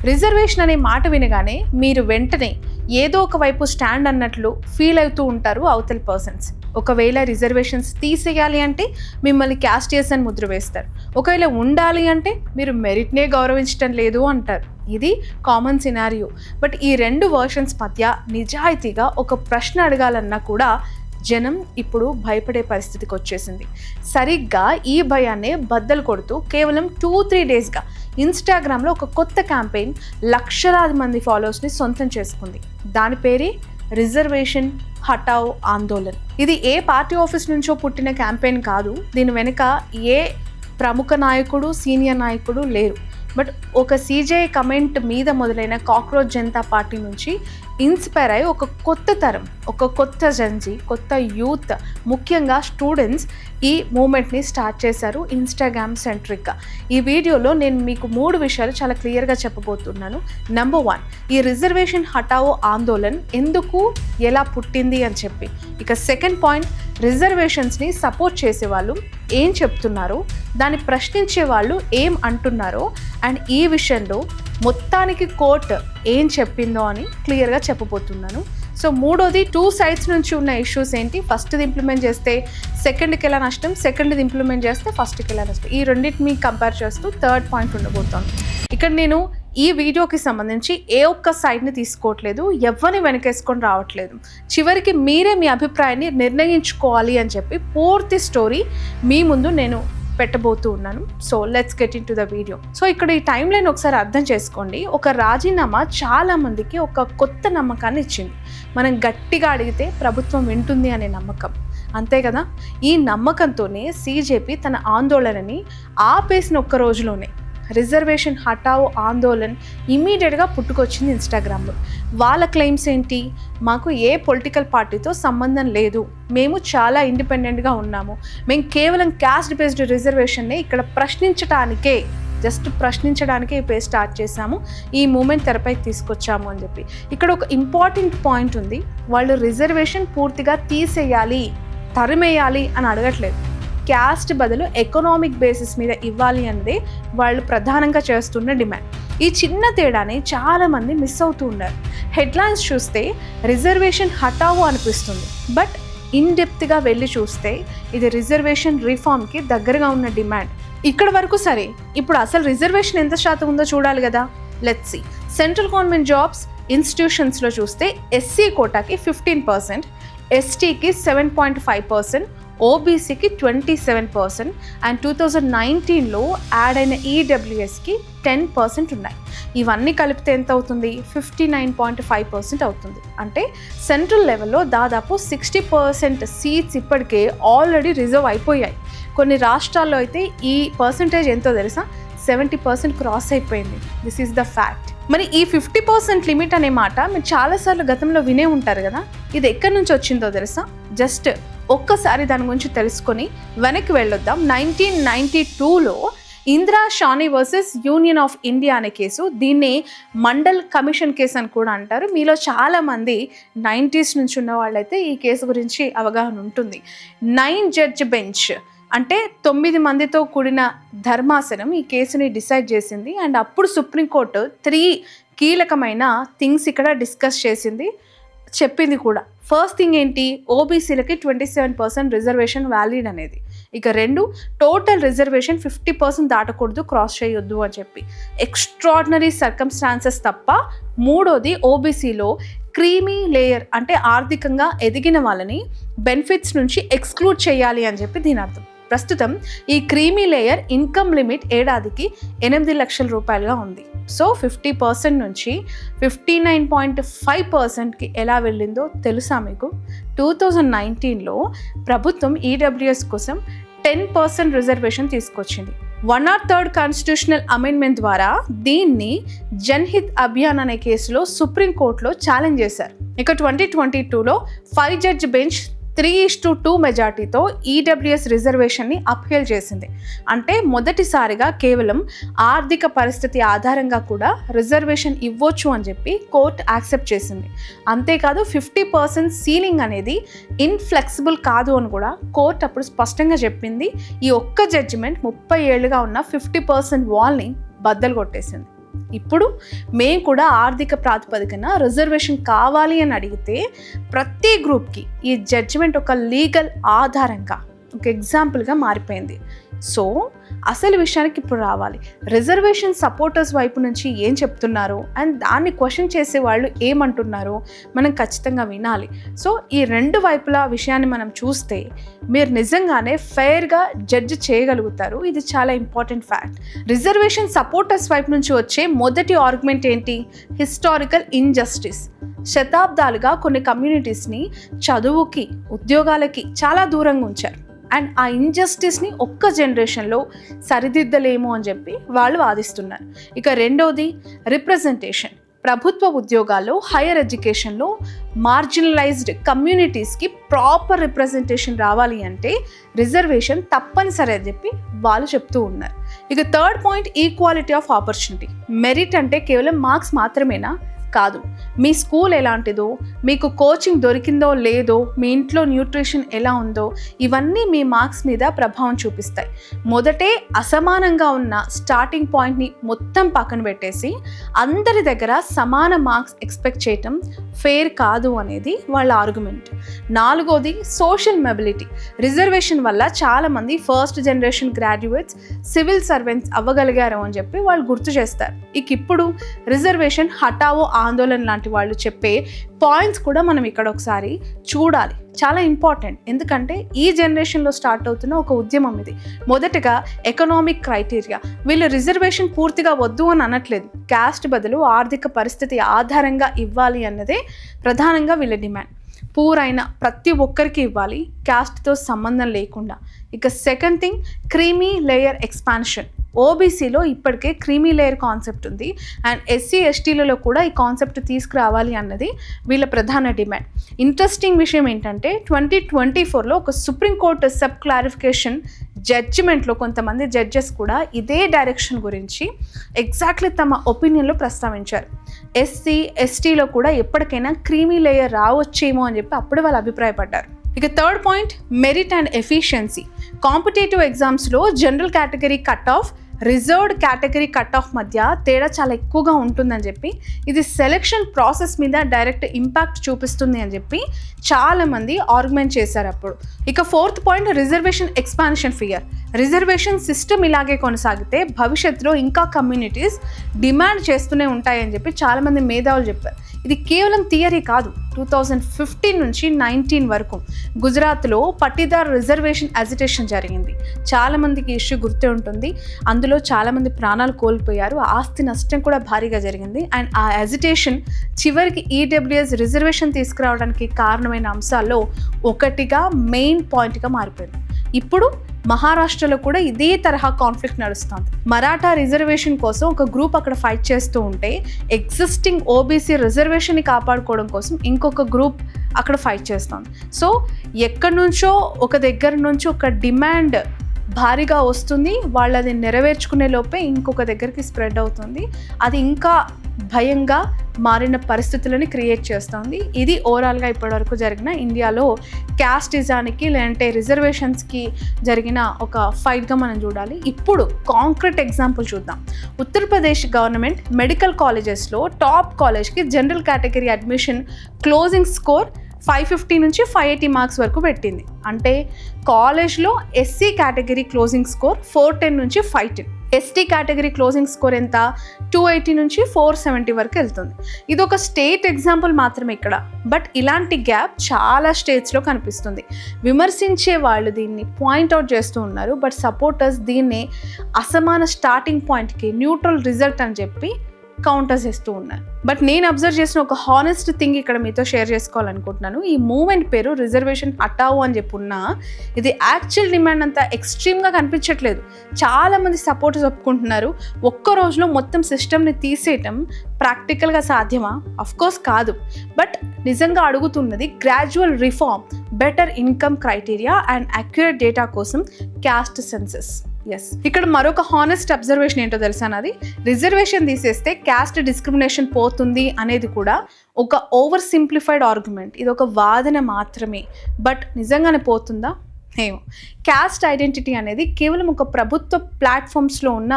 Reservation అనే మాట వినగానే మీరు వెంటనే ఏదో ఒక వైపు స్టాండ్ అన్నట్లు ఫీల్ అవుతూ ఉంటారు అవతల పర్సన్స్. ఒకవేళ రిజర్వేషన్స్ తీసేయాలి అంటే మిమ్మల్ని క్యాస్ట్ చేసి అని ముద్ర వేస్తారు. ఒకవేళ ఉండాలి అంటే మీరు మెరిట్నే గౌరవించడం లేదు అంటారు. ఇది కామన్ సినారియో. బట్ ఈ రెండు వర్షన్స్ మధ్య నిజాయితీగా ఒక ప్రశ్న అడగాలన్నా కూడా జనం ఇప్పుడు భయపడే పరిస్థితికి వచ్చేసింది. సరిగ్గా ఈ భయాన్నే బద్దలు కొడుతూ కేవలం 2-3 డేస్గా ఇన్స్టాగ్రామ్లో ఒక కొత్త క్యాంపెయిన్ లక్షలాది మంది ఫాలోవర్స్ని సొంతం చేసుకుంది. దాని పేరే రిజర్వేషన్ హటావ్ ఆందోళన్. ఇది ఏ పార్టీ ఆఫీస్ నుంచో పుట్టిన క్యాంపెయిన్ కాదు. దీని వెనుక ఏ ప్రముఖ నాయకుడు, సీనియర్ నాయకుడు లేరు. బట్ ఒక సీజేఐ కమెంట్ మీద మొదలైన కాక్రోచ్ జనతా పార్టీ నుంచి ఇన్స్పైర్ అయ్యి ఒక కొత్త తరం, ఒక కొత్త జంజీ, కొత్త యూత్, ముఖ్యంగా స్టూడెంట్స్ ఈ మూమెంట్ని స్టార్ట్ చేశారు ఇన్స్టాగ్రామ్ సెంట్రిక్గా. ఈ వీడియోలో నేను మీకు 3 విషయాలు చాలా క్లియర్గా చెప్పబోతున్నాను. నెంబర్ 1, ఈ రిజర్వేషన్ హటావో ఆందోళన్ ఎందుకు, ఎలా పుట్టింది అని చెప్పి. ఇక సెకండ్ పాయింట్, రిజర్వేషన్స్ని సపోర్ట్ చేసే వాళ్ళు ఏం చెప్తున్నారో, దాన్ని ప్రశ్నించే వాళ్ళు ఏం అంటున్నారో, అండ్ ఈ విషయంలో మొత్తానికి కోర్టు ఏం చెప్పిందో అని క్లియర్గా చెప్పబోతున్నాను. సో మూడోది 2 సైడ్స్ నుంచి ఉన్న ఇష్యూస్ ఏంటి, ఫస్ట్ది ఇంప్లిమెంట్ చేస్తే సెకండ్కి ఎలా నష్టం, సెకండ్ది ఇంప్లిమెంట్ చేస్తే ఫస్ట్కి ఎలా నష్టం, ఈ రెండింటిని కంపేర్ చేస్తూ థర్డ్ పాయింట్ ఉండబోతాను. ఇక్కడ నేను ఈ వీడియోకి సంబంధించి ఏ ఒక్క సైడ్ని తీసుకోవట్లేదు, ఎవరిని వెనకేసుకొని రావట్లేదు. చివరికి మీరే మీ అభిప్రాయాన్ని నిర్ణయించుకోవాలి అని చెప్పి పూర్తి స్టోరీ మీ ముందు నేను పెట్టబోతూ ఉన్నాను. So let's get in to the video. So ఇక్కడ ఈ టైం లైన్ ఒకసారి అర్థం చేసుకోండి. ఒక రాజీనామా చాలా మందికి ఒక కొత్త నమ్మకాన్ని ఇచ్చింది. మనం గట్టిగా అడిగితే ప్రభుత్వం వింటుంది అనే నమ్మకం, అంతే కదా. ఈ నమ్మకంతోనే సీజేపీ తన ఆందోళనని ఆపేసిన ఒక్క రోజులోనే రిజర్వేషన్ హటావో ఆందోళన్ ఇమీడియట్గా పుట్టుకొచ్చింది ఇన్స్టాగ్రామ్లో. వాళ్ళ క్లెయిమ్స్ ఏంటి, మాకు ఏ పొలిటికల్ పార్టీతో సంబంధం లేదు, మేము చాలా ఇండిపెండెంట్గా ఉన్నాము, మేము కేవలం క్యాస్ట్ బేస్డ్ రిజర్వేషన్ని ఇక్కడ ప్రశ్నించడానికే, జస్ట్ ప్రశ్నించడానికే ఈ పేజ్ స్టార్ట్ చేశాము, ఈ మూమెంట్ తెరపైకి తీసుకొచ్చాము అని చెప్పి. ఇక్కడ ఒక ఇంపార్టెంట్ పాయింట్ ఉంది. వాళ్ళు రిజర్వేషన్ పూర్తిగా తీసేయాలి, తరిమేయాలి అని అడగట్లేదు. క్యాస్ట్ బదులు ఎకనామిక్ బేసిస్ మీద ఇవ్వాలి అన్నదే వాళ్ళు ప్రధానంగా చేస్తున్న డిమాండ్. ఈ చిన్న తేడాని చాలామంది మిస్ అవుతూ ఉన్నారు. హెడ్లైన్స్ చూస్తే రిజర్వేషన్ హటావో అనిపిస్తుంది, బట్ ఇన్డెప్త్గా వెళ్ళి చూస్తే ఇది రిజర్వేషన్ రిఫార్మ్కి దగ్గరగా ఉన్న డిమాండ్. ఇక్కడ వరకు సరే, ఇప్పుడు అసలు రిజర్వేషన్ ఎంత శాతం ఉందో చూడాలి కదా. Let's see. Central government jobs ఇన్స్టిట్యూషన్స్లో చూస్తే ఎస్సీ కోటాకి 15%, ఎస్టీకి 7.5%, ఓబీసీకి 27% అండ్ 2019లో యాడ్ అయిన ఈడబ్ల్యూఎస్కి 10% ఉన్నాయి. ఇవన్నీ కలిపితే ఎంత అవుతుంది, 59.5% అవుతుంది. అంటే సెంట్రల్ లెవెల్లో దాదాపు 60% సీట్స్ ఇప్పటికే ఆల్రెడీ రిజర్వ్ అయిపోయాయి. కొన్ని రాష్ట్రాల్లో అయితే ఈ పర్సంటేజ్ ఎంతో తెలుసా, 70% క్రాస్ అయిపోయింది. This is the fact. మరి ఈ 50% లిమిట్ అనే మాట మీరు చాలాసార్లు గతంలో వినే ఉంటారు కదా. ఇది ఎక్కడి నుంచి వచ్చిందో తెలుసా, జస్ట్ ఒక్కసారి దాని గురించి తెలుసుకొని వెనక్కి వెళ్ళొద్దాం. 1992లో Indira Sawhney versus Union of India అనే కేసు, దీన్ని మండల్ కమిషన్ కేసు అని కూడా అంటారు. మీలో చాలామంది 90s నుంచి ఉన్న వాళ్ళైతే ఈ కేసు గురించి అవగాహన ఉంటుంది. 9 జడ్జ్ బెంచ్ అంటే 9 మందితో కూడిన ధర్మాసనం ఈ కేసుని డిసైడ్ చేసింది. అండ్ అప్పుడు సుప్రీంకోర్టు 3 కీలకమైన థింగ్స్ ఇక్కడ డిస్కస్ చేసింది, చెప్పింది కూడా. ఫస్ట్ థింగ్ ఏంటి, ఓబీసీలకి 27% రిజర్వేషన్ వ్యాలిడ్ అనేది. ఇక 2, టోటల్ రిజర్వేషన్ 50% దాటకూడదు, క్రాస్ చేయొద్దు అని చెప్పి. ఎక్స్ట్రాడినరీ సర్కమ్స్టాన్సెస్ తప్ప. మూడోది, ఓబీసీలో క్రీమీ లేయర్ అంటే ఆర్థికంగా ఎదిగిన వాళ్ళని బెనిఫిట్స్ నుంచి ఎక్స్క్లూడ్ చేయాలి అని చెప్పి దీని అర్థం. ప్రస్తుతం ఈ క్రీమీ లేయర్ ఇన్కమ్ లిమిట్ ఏడాదికి 8 లక్షల రూపాయలుగా ఉంది. సో 50% నుంచి 59.5%కి ఎలా వెళ్ళిందో తెలుసా మీకు. 2019లో ప్రభుత్వం ఈడబ్ల్యూఎస్ కోసం 10% రిజర్వేషన్ తీసుకొచ్చింది. 103rd కాన్స్టిట్యూషనల్ అమెండ్మెంట్ ద్వారా దీన్ని జన్హిత్ అభియాన్ అనే కేసులో సుప్రీంకోర్టులో ఛాలెంజ్ చేశారు. ఇక 2022లో 5 జడ్జ్ బెంచ్ 3:2 మెజార్టీతో ఈడబ్ల్యూఎస్ రిజర్వేషన్ని అప్పీల్ చేసింది. అంటే మొదటిసారిగా కేవలం ఆర్థిక పరిస్థితి ఆధారంగా కూడా రిజర్వేషన్ ఇవ్వచ్చు అని చెప్పి కోర్టు యాక్సెప్ట్ చేసింది. అంతేకాదు 50% సీలింగ్ అనేది ఇన్ఫ్లెక్సిబుల్ కాదు అని కూడా కోర్టు అప్పుడు స్పష్టంగా చెప్పింది. ఈ ఒక్క జడ్జిమెంట్ 30 ఏళ్ళుగా ఉన్న 50% వాల్ని బద్దలు కొట్టేసింది. ఇప్పుడు మేము కూడా ఆర్థిక ప్రాతిపదికన రిజర్వేషన్ కావాలి అని అడిగితే ప్రతి గ్రూప్కి ఈ జడ్జిమెంట్ ఒక లీగల్ ఆధారంగా ఒక ఎగ్జాంపుల్గా మారిపోయింది. సో అసలు విషయానికి ఇప్పుడు రావాలి. రిజర్వేషన్ సపోర్టర్స్ వైపు నుంచి ఏం చెప్తున్నారు అండ్ దాన్ని క్వశ్చన్ చేసే వాళ్ళు ఏమంటున్నారు మనం ఖచ్చితంగా వినాలి. సో ఈ రెండు వైపుల విషయాన్ని మనం చూస్తే మీరు నిజంగానే ఫెయిర్గా జడ్జ్ చేయగలుగుతారు. ఇది చాలా ఇంపార్టెంట్ ఫ్యాక్ట్. రిజర్వేషన్ సపోర్టర్స్ వైపు నుంచి వచ్చే మొదటి ఆర్గ్యుమెంట్ ఏంటి? Historical injustice. శతాబ్దాలుగా కొన్ని కమ్యూనిటీస్ని చదువుకి ఉద్యోగాలకి చాలా దూరంగా ఉంచారు అండ్ ఆ ఇన్జస్టిస్ని ఒక్క జనరేషన్లో సరిదిద్దలేము అని చెప్పి వాళ్ళు వాదిస్తున్నారు. ఇక రెండవది రిప్రజెంటేషన్. ప్రభుత్వ ఉద్యోగాల్లో, హైయర్ ఎడ్యుకేషన్లో మార్జినలైజ్డ్ కమ్యూనిటీస్కి ప్రాపర్ రిప్రజెంటేషన్ రావాలి అంటే రిజర్వేషన్ తప్పనిసరి అని చెప్పి వాళ్ళు చెప్తూ ఉన్నారు. ఇక third point, equality of opportunity. Merit అంటే కేవలం మార్క్స్ మాత్రమేనా? కాదు. మీ స్కూల్ ఎలాంటిదో, మీకు కోచింగ్ దొరికిందో లేదో, మీ ఇంట్లో న్యూట్రిషన్ ఎలా ఉందో, ఇవన్నీ మీ మార్క్స్ మీద ప్రభావం చూపిస్తాయి. మొదటే అసమానంగా ఉన్న స్టార్టింగ్ పాయింట్ని మొత్తం పక్కన పెట్టేసి అందరి దగ్గర సమాన మార్క్స్ ఎక్స్పెక్ట్ చేయటం ఫెయిర్ కాదు అనేది వాళ్ళ ఆర్గ్యుమెంట్. నాలుగోది సోషల్ మొబిలిటీ. రిజర్వేషన్ వల్ల చాలామంది first generation graduates civil servants అవ్వగలిగారు అని చెప్పి వాళ్ళు గుర్తు చేస్తారు. ఇప్పుడు రిజర్వేషన్ హఠావో ఆందోళన లాంటి వాళ్ళు చెప్పే పాయింట్స్ కూడా మనం ఇక్కడ ఒకసారి చూడాలి. చాలా ఇంపార్టెంట్. ఎందుకంటే ఈ జనరేషన్లో స్టార్ట్ అవుతున్న ఒక ఉద్యమం ఇది. మొదటగా ఎకనామిక్ క్రైటీరియా. వీళ్ళు రిజర్వేషన్ పూర్తిగా వద్దు అని అనట్లేదు. క్యాస్ట్ బదులు ఆర్థిక పరిస్థితి ఆధారంగా ఇవ్వాలి అన్నదే ప్రధానంగా వీళ్ళ డిమాండ్. పూర్ అయిన ప్రతి ఒక్కరికి ఇవ్వాలి, క్యాస్ట్తో సంబంధం లేకుండా. ఇక second thing, creamy layer expansion. ఓబీసీలో ఇప్పటికే క్రీమీ లేయర్ కాన్సెప్ట్ ఉంది అండ్ ఎస్సీ ఎస్టీలలో కూడా ఈ కాన్సెప్ట్ తీసుకురావాలి అన్నది వీళ్ళ ప్రధాన డిమాండ్. ఇంట్రెస్టింగ్ విషయం ఏంటంటే 2024లో ఒక సుప్రీంకోర్టు సబ్ క్లారిఫికేషన్ జడ్జిమెంట్లో కొంతమంది జడ్జెస్ కూడా ఇదే డైరెక్షన్ గురించి ఎగ్జాక్ట్లీ తమ ఒపీనియన్లో ప్రస్తావించారు. ఎస్సీ ఎస్టీలో కూడా ఎప్పటికైనా క్రీమీ లేయర్ రావచ్చేమో అని చెప్పి అప్పుడు వాళ్ళు అభిప్రాయపడ్డారు. ఇక third point, merit and efficiency. Competitive ఎగ్జామ్స్లో general category cut off, reserved category cut off మధ్య తేడా చాలా ఎక్కువగా ఉంటుందని చెప్పి, ఇది సెలెక్షన్ ప్రాసెస్ మీద డైరెక్ట్ ఇంపాక్ట్ చూపిస్తుంది అని చెప్పి చాలామంది ఆర్గ్యుమెంట్ చేశారు అప్పుడు. ఇక fourth point, reservation expansion fear. Reservation system ఇలాగే కొనసాగితే భవిష్యత్తులో ఇంకా కమ్యూనిటీస్ డిమాండ్ చేస్తూనే ఉంటాయని చెప్పి చాలామంది మేధావులు చెప్పారు. ఇది కేవలం థియరీ కాదు. 2015 నుంచి 19 వరకు గుజరాత్లో పట్టిదార్ రిజర్వేషన్ అజిటేషన్ జరిగింది. చాలామందికి ఇష్యూ గుర్తే ఉంటుంది. అందులో చాలామంది ప్రాణాలు కోల్పోయారు, ఆస్తి నష్టం కూడా భారీగా జరిగింది. అండ్ ఆ అజిటేషన్ చివరికి ఈడబ్ల్యూఎస్ రిజర్వేషన్ తీసుకురావడానికి కారణమైన అంశాల్లో ఒకటిగా మెయిన్ పాయింట్గా మారిపోయింది. ఇప్పుడు మహారాష్ట్రలో కూడా ఇదే తరహా కాన్ఫ్లిక్ట్ నడుస్తుంది. మరాఠా రిజర్వేషన్ కోసం ఒక గ్రూప్ అక్కడ ఫైట్ చేస్తూ ఉంటే ఎగ్జిస్టింగ్ ఓబీసీ రిజర్వేషన్ని కాపాడుకోవడం కోసం ఇంకొక గ్రూప్ అక్కడ ఫైట్ చేస్తుంది. సో ఎక్కడి నుంచో ఒక దగ్గర నుంచి ఒక డిమాండ్ భారీగా వస్తుంది, వాళ్ళు అది నెరవేర్చుకునే లోపే ఇంకొక దగ్గరికి స్ప్రెడ్ అవుతుంది. అది ఇంకా భయంగా మారిన పరిస్థితులని క్రియేట్ చేస్తుంది. ఇది ఓవరాల్గా ఇప్పటివరకు జరిగిన ఇండియాలో క్యాస్టిజానికి లేదంటే రిజర్వేషన్స్కి జరిగిన ఒక ఫైట్గా మనం చూడాలి. ఇప్పుడు కాంక్రీట్ ఎగ్జాంపుల్ చూద్దాం. ఉత్తరప్రదేశ్ గవర్నమెంట్ మెడికల్ కాలేజెస్లో టాప్ కాలేజ్కి general category admission closing score 550 నుంచి 580 మార్క్స్ వరకు పెట్టింది. అంటే కాలేజ్లో ఎస్సీ కేటగిరీ క్లోజింగ్ స్కోర్ 410 నుంచి 510, ఎస్టీ కేటగిరీ క్లోజింగ్ స్కోర్ ఎంత 280 నుంచి 470 వరకు వెళ్తుంది. ఇది ఒక స్టేట్ ఎగ్జాంపుల్ మాత్రమే ఇక్కడ, బట్ ఇలాంటి గ్యాప్ చాలా స్టేట్స్లో కనిపిస్తుంది. విమర్శించే వాళ్ళు దీన్ని పాయింట్అవుట్ చేస్తూ ఉన్నారు, బట్ సపోర్టర్స్ దీన్ని అసమాన స్టార్టింగ్ పాయింట్కి న్యూట్రల్ రిజల్ట్ అని చెప్పి కౌంటర్స్ ఇస్తూ ఉన్నారు. బట్ నేను అబ్జర్వ్ చేసిన ఒక హానెస్ట్ థింగ్ ఇక్కడ మీతో షేర్ చేసుకోవాలనుకుంటున్నాను. ఈ మూవ్మెంట్ పేరు రిజర్వేషన్ హటావు అని చెప్పి ఉన్నా ఇది యాక్చువల్ డిమాండ్ అంతా ఎక్స్ట్రీమ్గా కనిపించట్లేదు. చాలామంది సపోర్టర్స్ ఒప్పుకుంటున్నారు ఒక్క రోజులో మొత్తం సిస్టమ్ని తీసేయటం ప్రాక్టికల్గా సాధ్యమా? అఫ్కోర్స్ కాదు. బట్ నిజంగా అడుగుతున్నది gradual reform, better income criteria and accurate data కోసం క్యాస్ట్ సెన్సస్. ఎస్, ఇక్కడ మరొక హానెస్ట్ అబ్జర్వేషన్ ఏంటో తెలుసా నాది? రిజర్వేషన్ తీసేస్తే క్యాస్ట్ డిస్క్రిమినేషన్ పోతుంది అనేది కూడా ఒక ఓవర్ సింప్లిఫైడ్ ఆర్గ్యుమెంట్. ఇది ఒక వాదన మాత్రమే, బట్ నిజంగానే పోతుందా? ఏమో. క్యాస్ట్ ఐడెంటిటీ అనేది కేవలం ఒక ప్రభుత్వ ప్లాట్ఫామ్స్లో ఉన్న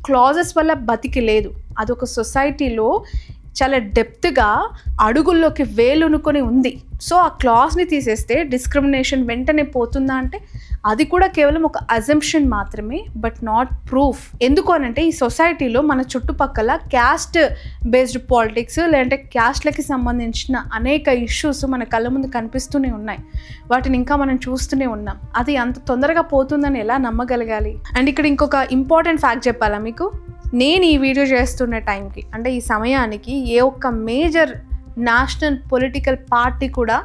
క్లాజెస్ వల్ల బతికి లేదు. అదొక సొసైటీలో చాలా డెప్త్గా అడుగుల్లోకి వేలునుకొని ఉంది. సో ఆ క్లాస్ని తీసేస్తే డిస్క్రిమినేషన్ వెంటనే పోతుందా అంటే అది కూడా కేవలం ఒక అజంప్షన్ మాత్రమే, బట్ నాట్ ప్రూఫ్. ఎందుకు అనంటే ఈ సొసైటీలో మన చుట్టుపక్కల క్యాస్ట్ బేస్డ్ పాలిటిక్స్ లేదంటే క్యాస్ట్లకి సంబంధించిన అనేక ఇష్యూస్ మన కళ్ళ ముందు కనిపిస్తూనే ఉన్నాయి. వాటిని ఇంకా మనం చూస్తూనే ఉన్నాం. అది అంత తొందరగా పోతుందని ఎలా నమ్మగలగాలి? అండ్ ఇక్కడ ఇంకొక ఇంపార్టెంట్ ఫ్యాక్ట్ చెప్పాలా మీకు, నేను ఈ వీడియో చేస్తున్న టైంకి అంటే ఈ సమయానికి ఏ ఒక్క మేజర్ నేషనల్ పొలిటికల్ పార్టీ కూడా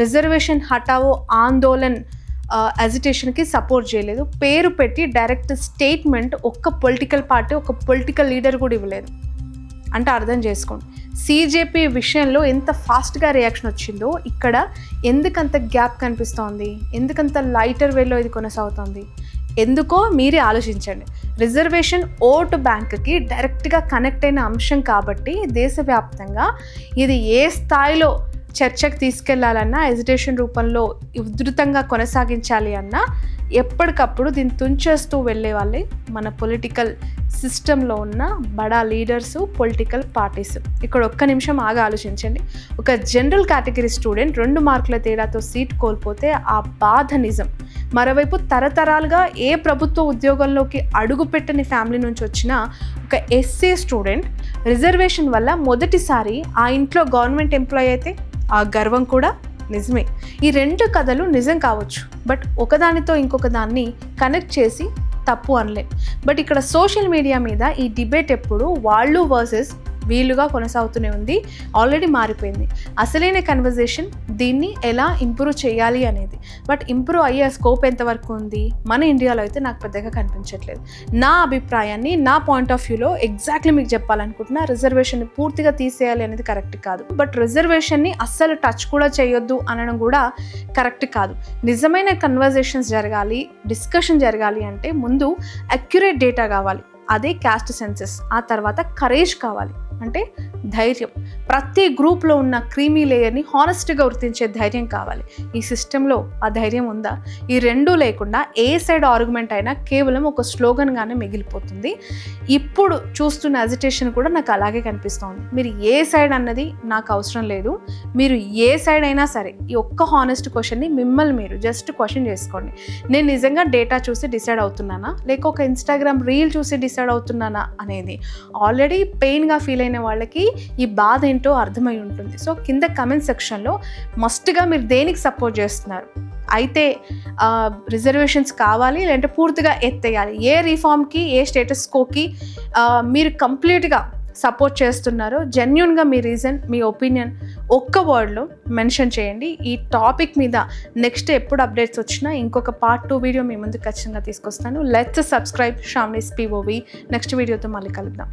రిజర్వేషన్ హటావో ఆందోళన్ అజిటేషన్కి సపోర్ట్ చేయలేదు. పేరు పెట్టి డైరెక్ట్ స్టేట్మెంట్ ఒక్క పొలిటికల్ పార్టీ, ఒక పొలిటికల్ లీడర్ కూడా ఇవ్వలేదు. అంటే అర్థం చేసుకోండి, సిజేపీ విషయంలో ఎంత ఫాస్ట్గా రియాక్షన్ వచ్చిందో ఇక్కడ ఎందుకంత గ్యాప్ కనిపిస్తోంది, ఎందుకంత లైటర్ వేలో ఇది కొనసాగుతోంది, ఎందుకో మీరే ఆలోచించండి. రిజర్వేషన్ ఓటు బ్యాంక్కి డైరెక్ట్గా కనెక్ట్ అయిన అంశం కాబట్టి దేశవ్యాప్తంగా ఇది ఏ స్థాయిలో చర్చకు తీసుకెళ్లాలన్నా, ఎజిటేషన్ రూపంలో ఉధృతంగా కొనసాగించాలి అన్నా ఎప్పటికప్పుడు దీన్ని తుంచేస్తూ వెళ్ళే వాళ్ళే మన పొలిటికల్ సిస్టంలో ఉన్న బడా లీడర్స్, పొలిటికల్ పార్టీస్. ఇక్కడ ఒక్క నిమిషం ఆగా ఆలోచించండి. ఒక జనరల్ కేటగిరీ స్టూడెంట్ 2 మార్కుల తేడాతో సీట్ కోల్పోతే ఆ బాధ నిజం. మరోవైపు తరతరాలుగా ఏ ప్రభుత్వ ఉద్యోగంలోకి అడుగుపెట్టని ఫ్యామిలీ నుంచి వచ్చిన ఒక ఎస్సీ స్టూడెంట్ రిజర్వేషన్ వల్ల మొదటిసారి ఆ ఇంట్లో గవర్నమెంట్ ఎంప్లాయీ అయితే ఆ గర్వం కూడా నిజమే. ఈ 2 కథలు నిజం కావచ్చు, బట్ ఒకదానితో ఇంకొక దాన్ని కనెక్ట్ చేసి తప్పు అనలేం. బట్ ఇక్కడ సోషల్ మీడియా మీద ఈ డిబేట్ ఎప్పుడు వాళ్ళు వర్సెస్ వీలుగా కొనసాగుతూనే ఉంది. ఆల్రెడీ మారిపోయింది. అసలైన కన్వర్జేషన్ దీన్ని ఎలా ఇంప్రూవ్ చేయాలి అనేది. బట్ ఇంప్రూవ్ అయ్యే స్కోప్ ఎంతవరకు ఉంది మన ఇండియాలో అయితే నాకు పెద్దగా కనిపించట్లేదు. నా అభిప్రాయాన్ని, నా పాయింట్ ఆఫ్ వ్యూలో ఎగ్జాక్ట్లీ మీకు చెప్పాలనుకుంటున్నా, రిజర్వేషన్ని పూర్తిగా తీసేయాలి అనేది కరెక్ట్ కాదు. బట్ రిజర్వేషన్ని అస్సలు టచ్ కూడా చేయొద్దు అనడం కూడా కరెక్ట్ కాదు. నిజమైన కన్వర్జేషన్స్ జరగాలి, డిస్కషన్ జరగాలి అంటే ముందు అక్యురేట్ డేటా కావాలి. అదే క్యాస్ట్ సెన్సెస్. ఆ తర్వాత కరేజ్ కావాలి, అంటే ధైర్యం. ప్రతి గ్రూప్లో ఉన్న క్రీమీ లేయర్ని హానెస్ట్గా గుర్తించే ధైర్యం కావాలి. ఈ సిస్టంలో ఆ ధైర్యం ఉందా? ఈ రెండూ లేకుండా ఏ సైడ్ ఆర్గ్యుమెంట్ అయినా కేవలం ఒక స్లోగన్గానే మిగిలిపోతుంది. ఇప్పుడు చూస్తున్న అజిటేషన్ కూడా నాకు అలాగే కనిపిస్తోంది. మీరు ఏ సైడ్ అన్నది నాకు అవసరం లేదు. మీరు ఏ సైడ్ అయినా సరే ఈ ఒక్క హానెస్ట్ క్వశ్చన్ని మిమ్మల్ని మీరు జస్ట్ క్వశ్చన్ చేసుకోండి. నేను నిజంగా డేటా చూసి డిసైడ్ అవుతున్నానా, లేక ఒక ఇన్స్టాగ్రామ్ రీల్ చూసి డిసైడ్ అవుతున్నానా అనేది. ఆల్రెడీ పెయిన్గా ఫీల్ అయిన వాళ్ళకి ఈ బాధ ఏంటో అర్థమై ఉంటుంది. సో కింద కమెంట్ సెక్షన్లో మస్ట్గా మీరు దేనికి సపోర్ట్ చేస్తున్నారు, అయితే రిజర్వేషన్స్ కావాలి లేదంటే పూర్తిగా ఎత్తేయాలి, ఏ రిఫార్మ్కి, ఏ స్టేటస్ కోకి మీరు కంప్లీట్గా సపోర్ట్ చేస్తున్నారో జెన్యూన్గా మీ రీజన్, మీ ఒపీనియన్ ఒక్క వర్డ్లో మెన్షన్ చేయండి. ఈ టాపిక్ మీద నెక్స్ట్ ఎప్పుడు అప్డేట్స్ వచ్చినా ఇంకొక పార్ట్ 2 వీడియో మీ ముందు ఖచ్చితంగా తీసుకొస్తాను. Let's subscribe Sravani's POV. Next వీడియోతో మళ్ళీ కలుద్దాం.